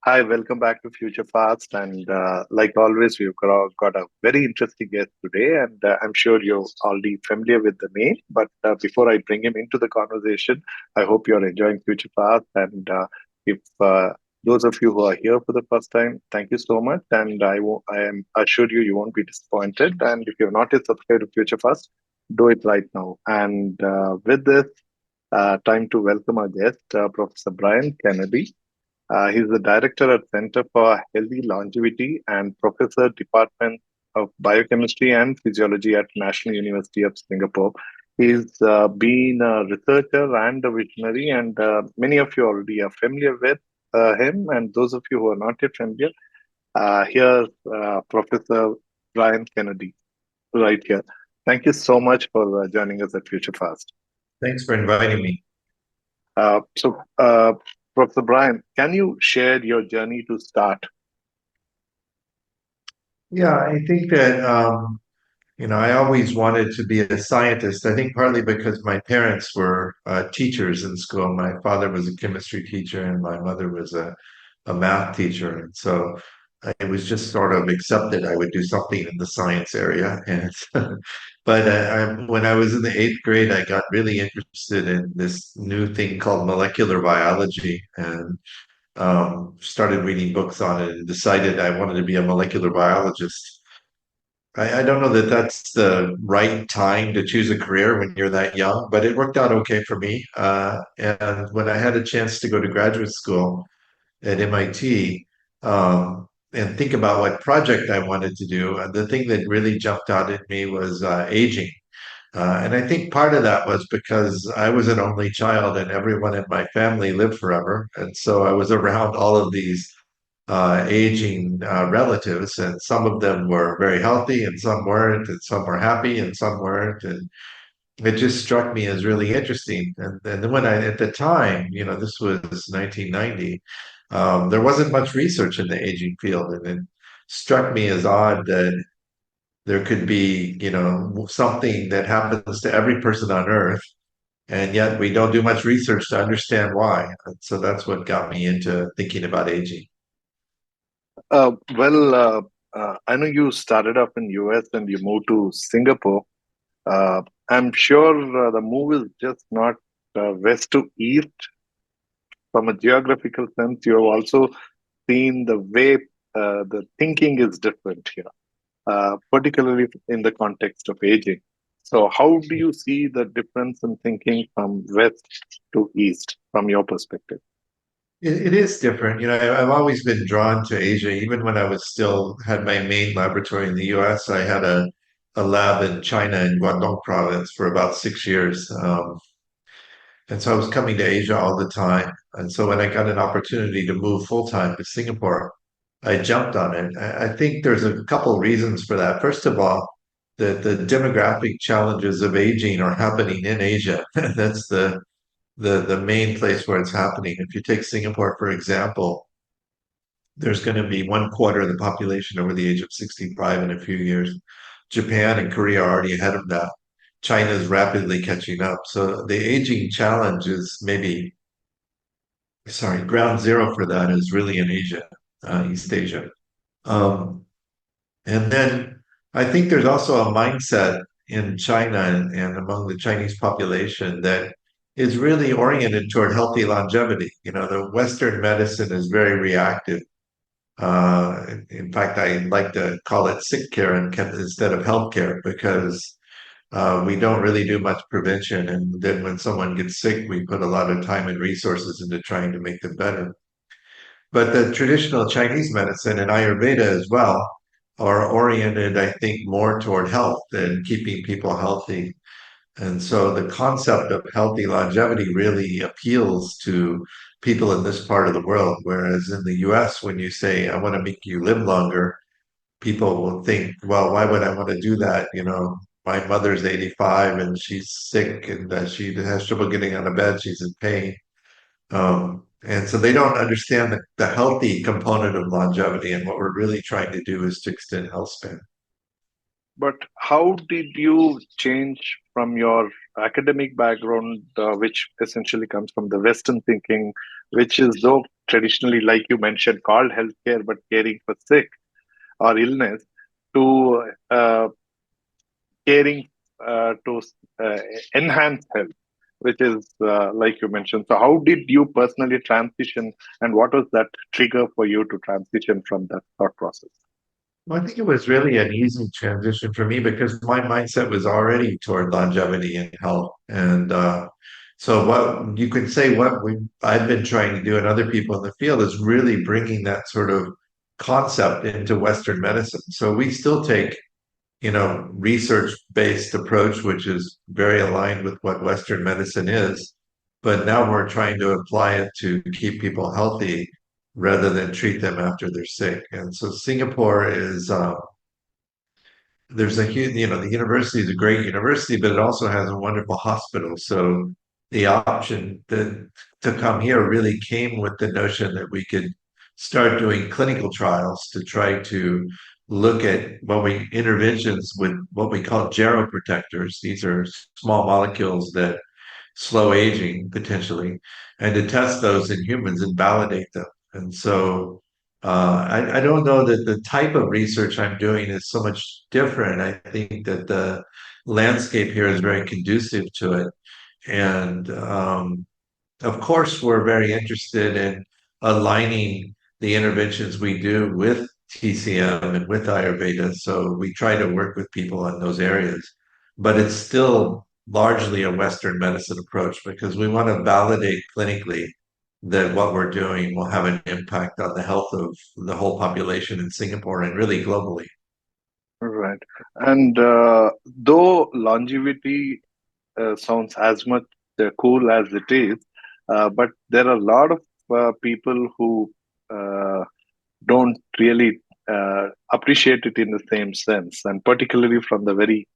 Hi, welcome back to Future Fast. And like always, we've got a very interesting guest today. And I'm sure you're already familiar with the name. But before I bring him into the conversation, I hope you're enjoying Future Fast. And if those of you who are here for the first time, thank you so much. And I am assure you, you won't be disappointed. And if you're not yet subscribed to Future Fast, do it right now. And with this, time to welcome our guest, Professor Brian Kennedy. He's the director at Center for Healthy Longevity and professor, Department of Biochemistry and Physiology at National University of Singapore. He's been a researcher and a visionary, and many of you already are familiar with him. And those of you who are not yet familiar, here's Professor Brian Kennedy right here. Thank you so much for joining us at Future Fast. Thanks for inviting me. Professor Brian, can you share your journey to start? Yeah, I think that I always wanted to be a scientist. I think partly because my parents were teachers in school. My father was a chemistry teacher, and my mother was a math teacher, and so it was just sort of accepted I would do something in the science area. And but when I was in the eighth grade, I got really interested in this new thing called molecular biology, and started reading books on it and decided I wanted to be a molecular biologist. I don't know that that's the right time to choose a career when you're that young, but it worked out okay for me. And when I had a chance to go to graduate school at MIT, and think about what project I wanted to do, the thing that really jumped out at me was aging. And I think part of that was because I was an only child and everyone in my family lived forever. And so I was around all of these aging relatives, and some of them were very healthy and some weren't, and some were happy and some weren't. And it just struck me as really interesting. And then at the time, this was 1990, there wasn't much research in the aging field. And it struck me as odd that there could be, something that happens to every person on Earth, and yet we don't do much research to understand why. And so that's what got me into thinking about aging. I know you started off in US and you moved to Singapore. Uh, I'm sure the move is just not west to east from a geographical sense. You have also seen the way the thinking is different here, particularly in the context of aging. So, how do you see the difference in thinking from west to east from your perspective? It is different. I've always been drawn to Asia. Even when I was still had my main laboratory in the US, I had a lab in China in Guangdong province for about 6 years. And so I was coming to Asia all the time. And so when I got an opportunity to move full time to Singapore, I jumped on it. I think there's a couple reasons for that. First of all, the demographic challenges of aging are happening in Asia. That's the main place where it's happening. If you take Singapore, for example, there's going to be one quarter of the population over the age of 65 in a few years. Japan and Korea are already ahead of that. China is rapidly catching up. So the aging challenge is ground zero for that is really in Asia, East Asia. Um, and then I think there's also a mindset in China and among the Chinese population that is really oriented toward healthy longevity. The Western medicine is very reactive. In fact, I like to call it sick care instead of health care because we don't really do much prevention. And then when someone gets sick, we put a lot of time and resources into trying to make them better. But the traditional Chinese medicine and Ayurveda as well are oriented, I think, more toward health and keeping people healthy. And so the concept of healthy longevity really appeals to people in this part of the world. Whereas in the US, when you say, I want to make you live longer, people will think, well, why would I want to do that? My mother's 85 and she's sick and she has trouble getting out of bed. She's in pain. And so they don't understand the healthy component of longevity. And what we're really trying to do is to extend health span. But how did you change from your academic background, which essentially comes from the Western thinking, which is though traditionally, like you mentioned, called healthcare, but caring for sick or illness, to caring to uh, enhance health, which is like you mentioned. So, how did you personally transition, and what was that trigger for you to transition from that thought process? Well, I think it was really an easy transition for me because my mindset was already toward longevity and health. And so what you could say I've been trying to do and other people in the field is really bringing that sort of concept into Western medicine. So we still take, research-based approach, which is very aligned with what Western medicine is. But now we're trying to apply it to keep people healthy rather than treat them after they're sick. And so Singapore is there's a huge, the university is a great university, but it also has a wonderful hospital. So the option to come here really came with the notion that we could start doing clinical trials to try to look at interventions with what we call geroprotectors. These are small molecules that slow aging potentially, and to test those in humans and validate them. And so I don't know that the type of research I'm doing is so much different. I think that the landscape here is very conducive to it. And of course, we're very interested in aligning the interventions we do with TCM and with Ayurveda. So we try to work with people in those areas. But it's still largely a Western medicine approach because we want to validate clinically that what we're doing will have an impact on the health of the whole population in Singapore and really globally. Right. And though longevity sounds as much cool as it is, but there are a lot of people who uh, don't really appreciate it in the same sense, and particularly from the very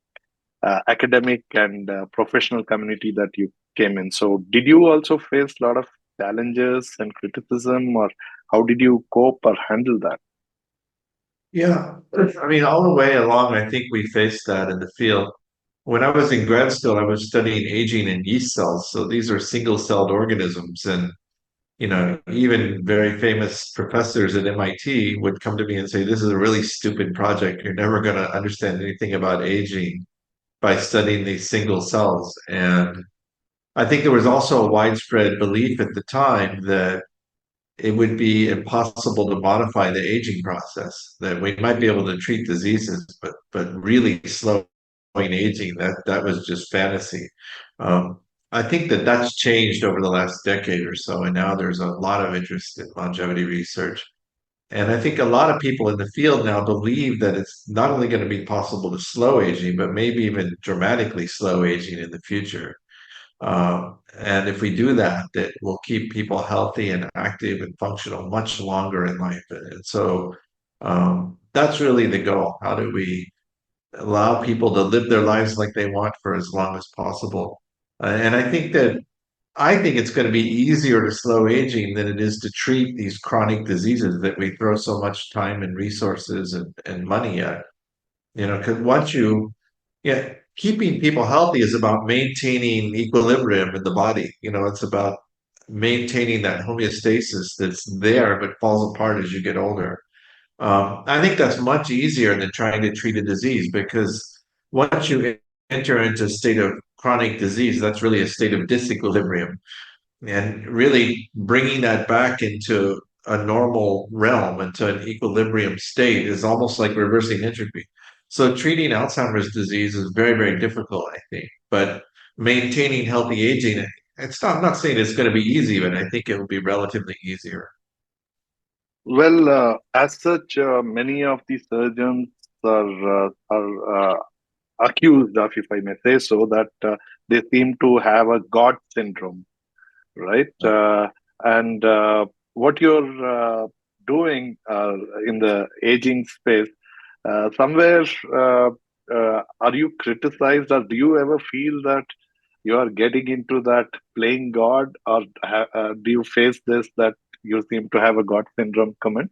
academic and professional community that you came in. So, did you also face a lot of challenges and criticism, or how did you cope or handle that? Yeah, I mean, all the way along, I think we faced that in the field. When I was in grad school, I was studying aging in yeast cells. So these are single-celled organisms. And, even very famous professors at MIT would come to me and say, this is a really stupid project. You're never going to understand anything about aging by studying these single cells. And I think there was also a widespread belief at the time that it would be impossible to modify the aging process, that we might be able to treat diseases, but really slowing aging, that was just fantasy. Um, I think that that's changed over the last decade or so, and now there's a lot of interest in longevity research. And I think a lot of people in the field now believe that it's not only going to be possible to slow aging, but maybe even dramatically slow aging in the future. And if we do that, that will keep people healthy and active and functional much longer in life. And so that's really the goal. How do we allow people to live their lives like they want for as long as possible? And I think it's going to be easier to slow aging than it is to treat these chronic diseases that we throw so much time and resources and money at. Because yeah, keeping people healthy is about maintaining equilibrium in the body. It's about maintaining that homeostasis that's there but falls apart as you get older. I think that's much easier than trying to treat a disease because once you enter into a state of chronic disease, that's really a state of disequilibrium. And really bringing that back into a normal realm, into an equilibrium state, is almost like reversing entropy. So treating Alzheimer's disease is very, very difficult, I think. But maintaining healthy aging, I'm not saying it's going to be easy, but I think it will be relatively easier. Well, as such, many of the surgeons are accused of, if I may say so, that they seem to have a God syndrome, right? And what you're doing in the aging space, somewhere, are you criticized, or do you ever feel that you are getting into that playing God, or do you face this that you seem to have a God syndrome comment?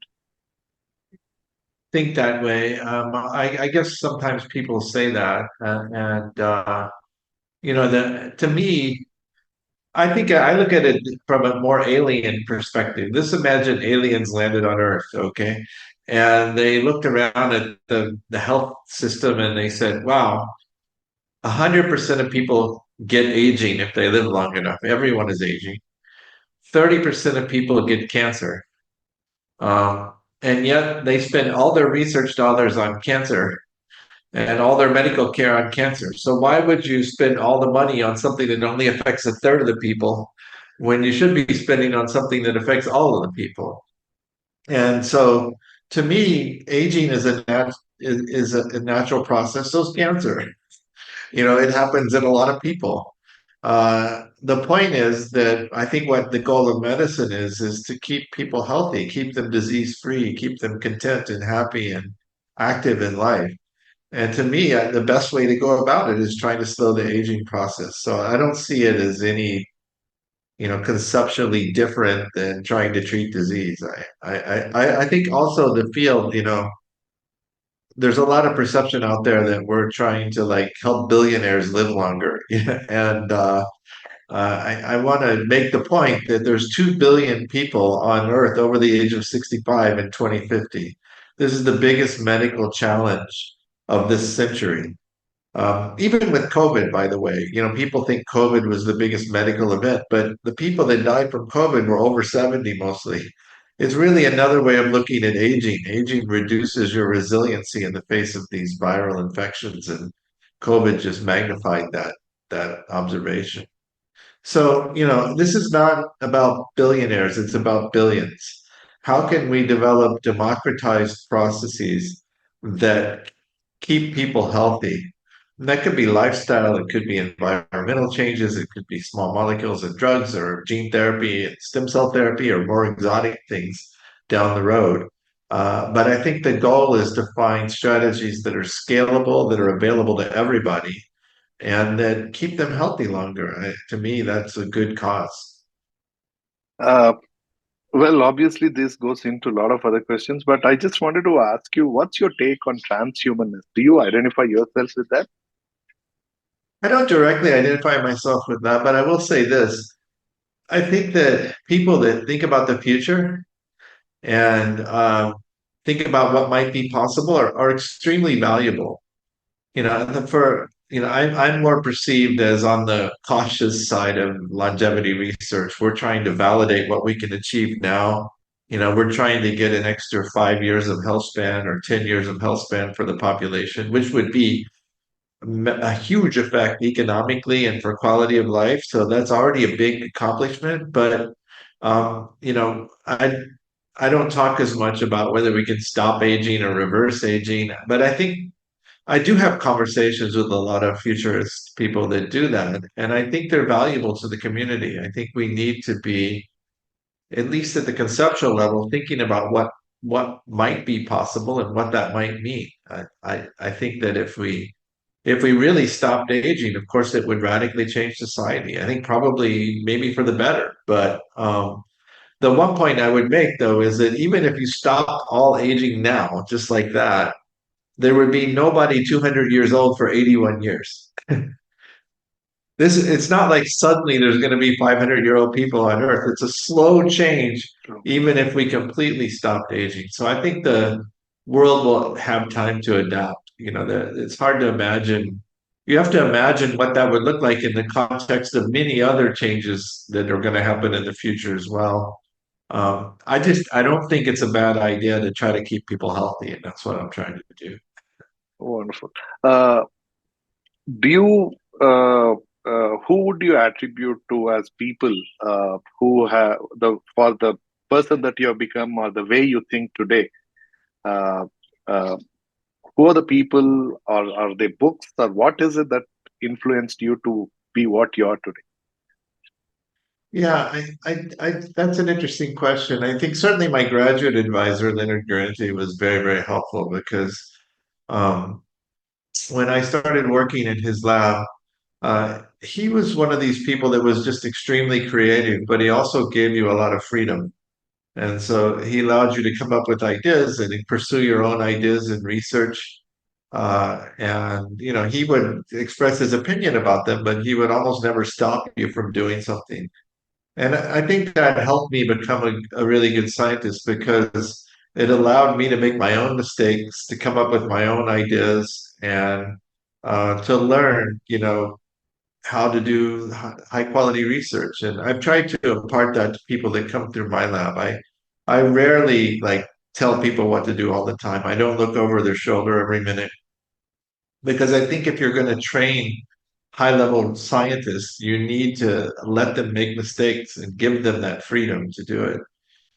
think that way. I guess sometimes people say that, and to me, I think I look at it from a more alien perspective. Let's imagine aliens landed on Earth, okay? And they looked around at the health system and they said, wow, 100% of people get aging if they live long enough. Everyone is aging. 30% of people get cancer. And yet they spend all their research dollars on cancer and all their medical care on cancer. So why would you spend all the money on something that only affects a third of the people when you should be spending on something that affects all of the people? And so to me, aging is a natural process. So is cancer. It happens in a lot of people. The point is that I think what the goal of medicine is to keep people healthy, keep them disease free, keep them content and happy and active in life. And to me, the best way to go about it is trying to slow the aging process. So I don't see it as any, conceptually different than trying to treat disease. I think also the field, there's a lot of perception out there that we're trying to like help billionaires live longer. And I want to make the point that there's 2 billion people on Earth over the age of 65 in 2050. This is the biggest medical challenge of this century. Even with COVID, by the way, people think COVID was the biggest medical event, but the people that died from COVID were over 70 mostly. It's really another way of looking at aging. Aging reduces your resiliency in the face of these viral infections, and COVID just magnified that observation. So, this is not about billionaires, it's about billions. How can we develop democratized processes that keep people healthy? And that could be lifestyle, it could be environmental changes, it could be small molecules and drugs, or gene therapy and stem cell therapy, or more exotic things down the road. But I think the goal is to find strategies that are scalable, that are available to everybody, and that keep them healthy longer. To me, that's a good cause. Uh, well, obviously, this goes into a lot of other questions, but I just wanted to ask you, what's your take on transhumanism? Do you identify yourself with that? I don't directly identify myself with that, but I will say this. I think that people that think about the future and think about what might be possible are extremely valuable. I'm more perceived as on the cautious side of longevity research. We're trying to validate what we can achieve now. We're trying to get an extra 5 years of health span or 10 years of health span for the population, which would be a huge effect economically and for quality of life. So that's already a big accomplishment. But um, you know, I I don't talk as much about whether we can stop aging or reverse aging, but I think I do have conversations with a lot of futurist people that do that, and I think they're valuable to the community. I think we need to be, at least at the conceptual level, thinking about what might be possible and what that might mean. I think that if we really stopped aging, of course, it would radically change society. I think probably maybe for the better. But the one point I would make though is that even if you stop all aging now, just like that, there would be nobody 200 years old for 81 years. It's not like suddenly there's going to be 500-year-old people on Earth. It's a slow change, True. even if we completely stopped aging. So I think the world will have time to adapt. It's hard to imagine. You have to imagine what that would look like in the context of many other changes that are going to happen in the future as well. I don't think it's a bad idea to try to keep people healthy, and that's what I'm trying to do. Wonderful. Uh, do you, who would you attribute to as people who have for the person that you have become or the way you think today? Uh, uh, who are the people, or are they books, or what is it that influenced you to be what you are today? Yeah, that's an interesting question. I think certainly my graduate advisor, Leonard Guarente, was very, very helpful because um, when I started working in his lab, he was one of these people that was just extremely creative, but he also gave you a lot of freedom. And so he allowed you to come up with ideas and pursue your own ideas and research. And he would express his opinion about them, but he would almost never stop you from doing something. And I think that helped me become a really good scientist because it allowed me to make my own mistakes, to come up with my own ideas, and to learn, how to do high quality research. And I've tried to impart that to people that come through my lab. I rarely tell people what to do all the time. I don't look over their shoulder every minute because I think if you're going to train high level scientists, you need to let them make mistakes and give them that freedom to do it.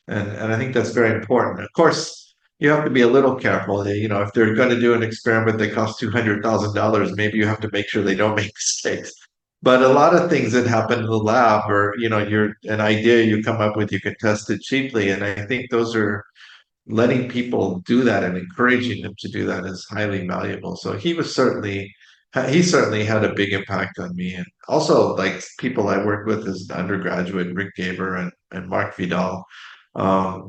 And I think that's very important. Of course, you have to be a little careful. If they're going to do an experiment that costs $200,000, maybe you have to make sure they don't make mistakes. But a lot of things that happen in the lab, or you're an idea you come up with, you can test it cheaply, and I think those are letting people do that and encouraging them to do that is highly valuable. So he certainly had a big impact on me. And also like people I worked with as an undergraduate, Rick Gaber and Mark Vidal,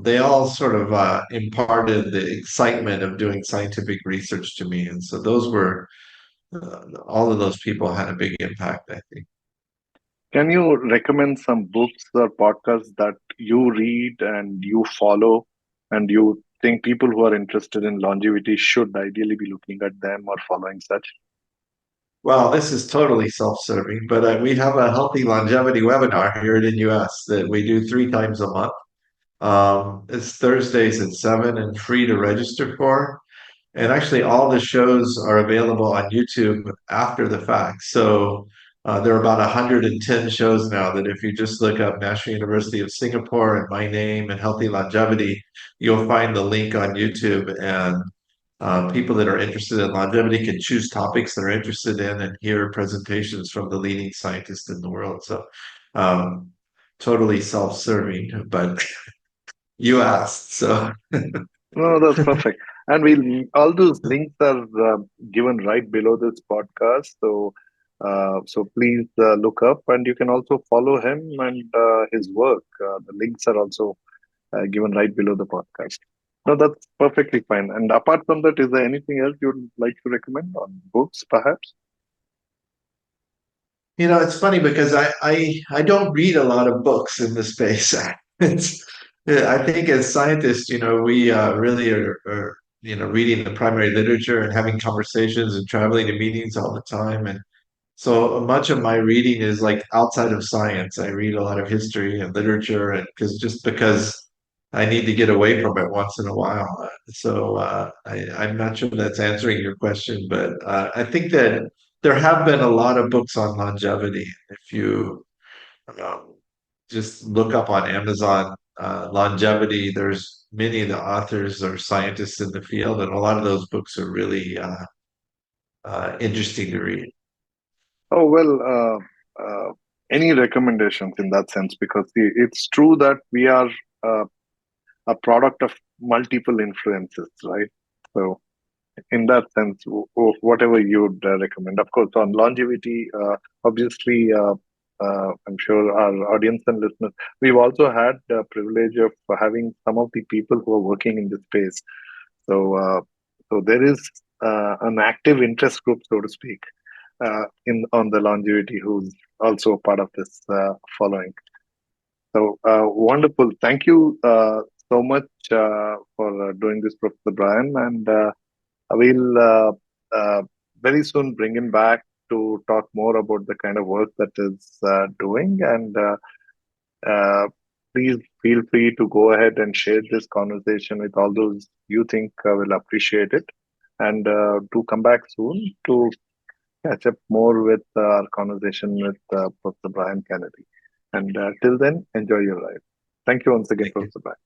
they all sort of imparted the excitement of doing scientific research to me. And so all of those people had a big impact, I think. Can you recommend some books or podcasts that you read and you follow, and you think people who are interested in longevity should ideally be looking at them or following such? Well, this is totally self-serving, but we have a healthy longevity webinar here in the US that we do 3 times a month. It's Thursdays at 7 and free to register for. And actually, all the shows are available on YouTube after the fact. So there are about 110 shows now that if you just look up National University of Singapore and my name and healthy longevity, you'll find the link on YouTube. And people that are interested in longevity can choose topics they're interested in and hear presentations from the leading scientists in the world. So um, totally self-serving, but you asked, so. No, that's perfect. And all those links are given right below this podcast. So please look up, and you can also follow him and his work. The links are also given right below the podcast. No, that's perfectly fine. And apart from that, is there anything else you'd like to recommend on books, perhaps? It's funny because I don't read a lot of books in the space. It's, I think as scientists, we really are, reading the primary literature and having conversations and traveling to meetings all the time. And so much of my reading is like outside of science. I read a lot of history and literature, and because I need to get away from it once in a while. I'm not sure that's answering your question, but I think that there have been a lot of books on longevity. If you um, just look up on Amazon longevity, there's many of the authors are scientists in the field, and a lot of those books are really interesting to read. Oh, well, any recommendations in that sense? Because it's true that we are uh, a product of multiple influences, right? So, in that sense, whatever you'd recommend. Of course, on longevity, obviously, I'm sure our audience and listeners, we've also had the privilege of having some of the people who are working in this space. So there is an active interest group, so to speak, in on the longevity, who's also part of this following. So wonderful. Thank you so much for doing this, Professor Brian, and we'll very soon bring him back to talk more about the kind of work that is doing. And uh, please feel free to go ahead and share this conversation with all those you think will appreciate it. And do come back soon to catch up more with our conversation with Professor Brian Kennedy. And till then, enjoy your life. Thank you once again, Thank you. Professor Brian.